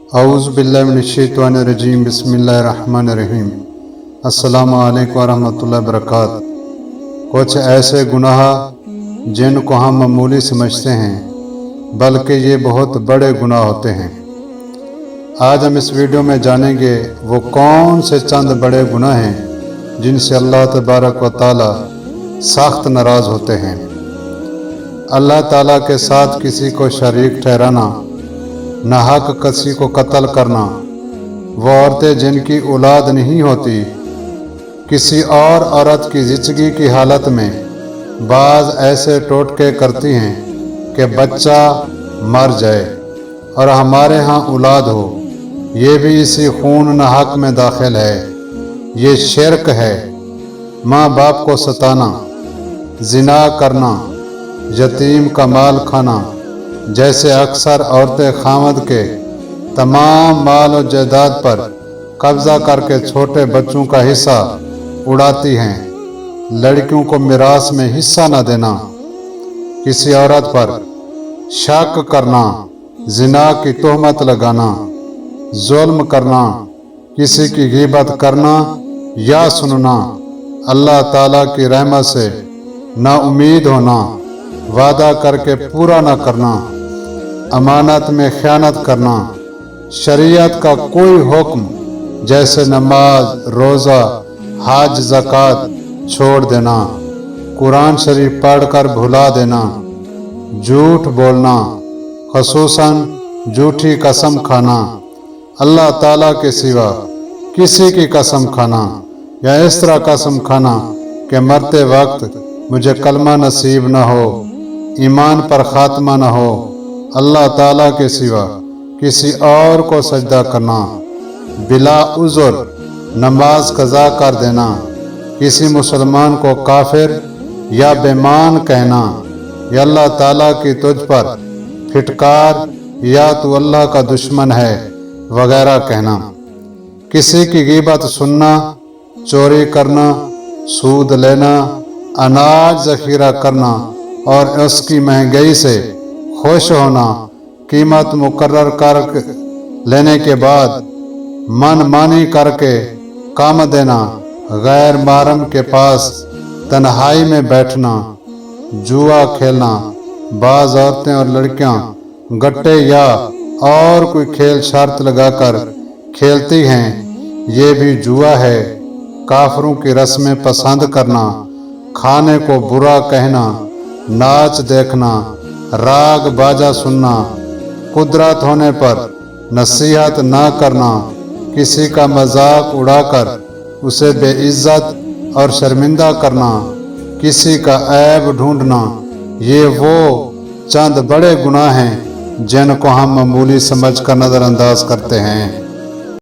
औज़ु बिल्लाहि मिनश्शैतानिर्रजीम बिस्मिल्लाहिर्रहमानिर्रहीम। अस्सलामु अलैकुम वरहमतुल्लाहि वबरकातुहू। कुछ ऐसे गुनाह जिनको हम मामूली समझते हैं, बल्कि ये बहुत बड़े गुनाह होते हैं। आज हम इस वीडियो में जानेंगे वो कौन से चंद बड़े गुनाह हैं जिनसे अल्लाह तबारक व तआला सख्त नाराज़ होते हैं। अल्लाह ताला के साथ किसी को शरीक ठहराना, नाहक किसी को कत्ल करना, वो औरतें जिनकी औलाद नहीं होती किसी और औरत की ज़िंदगी की हालत में बाज़ ऐसे टोटके करती हैं कि बच्चा मर जाए और हमारे यहाँ औलाद हो, ये भी इसी खून नाहक में दाखिल है। ये शिरक है। माँ बाप को सताना, जिना करना, यतीम का माल खाना, जैसे अक्सर औरतें खामद के तमाम माल और जायदाद पर कब्जा करके छोटे बच्चों का हिस्सा उड़ाती हैं। लड़कियों को मिरास में हिस्सा न देना, किसी औरत पर शक करना, जिना की तोहमत लगाना, जुल्म करना, किसी की ग़ीबत करना या सुनना, अल्लाह ताला की रहमत से ना उम्मीद होना, वादा करके पूरा न करना, अमानत में ख़यानत करना, शरीयत का कोई हुक्म जैसे नमाज, रोज़ा, हज, ज़कात छोड़ देना, कुरान शरीफ पढ़कर भुला देना, झूठ बोलना, ख़ुसूसन झूठी कसम खाना, अल्लाह ताला के सिवा किसी की कसम खाना या इस तरह कसम खाना कि मरते वक्त मुझे कलमा नसीब न हो, ईमान पर ख़ात्मा न हो, अल्लाह ताला के सिवा किसी और को सजदा करना, बिला उज़्र नमाज कज़ा कर देना, किसी मुसलमान को काफिर या बेईमान कहना, या अल्लाह ताला की तुझ पर फिटकार या तू अल्लाह का दुश्मन है वगैरह कहना, किसी की ग़ीबत सुनना, चोरी करना, सूद लेना, अनाज ज़ख़ीरा करना और उसकी महंगाई से खुश होना, कीमत मुकर्रर कर लेने के बाद मनमानी करके काम देना, गैर महरम के पास तन्हाई में बैठना, जुआ खेलना, बाज़ औरतें और लड़कियां गट्टे या और कोई खेल शर्त लगाकर खेलती हैं, ये भी जुआ है। काफरों की रस्में पसंद करना, खाने को बुरा कहना, नाच देखना, राग बाजा सुनना, कुदरत होने पर नसीहत ना करना, किसी का मजाक उड़ाकर उसे बेइज्जत और शर्मिंदा करना, किसी का ऐब ढूंढना, ये वो चंद बड़े गुनाह हैं जिनको हम मामूली समझकर नज़रअंदाज करते हैं।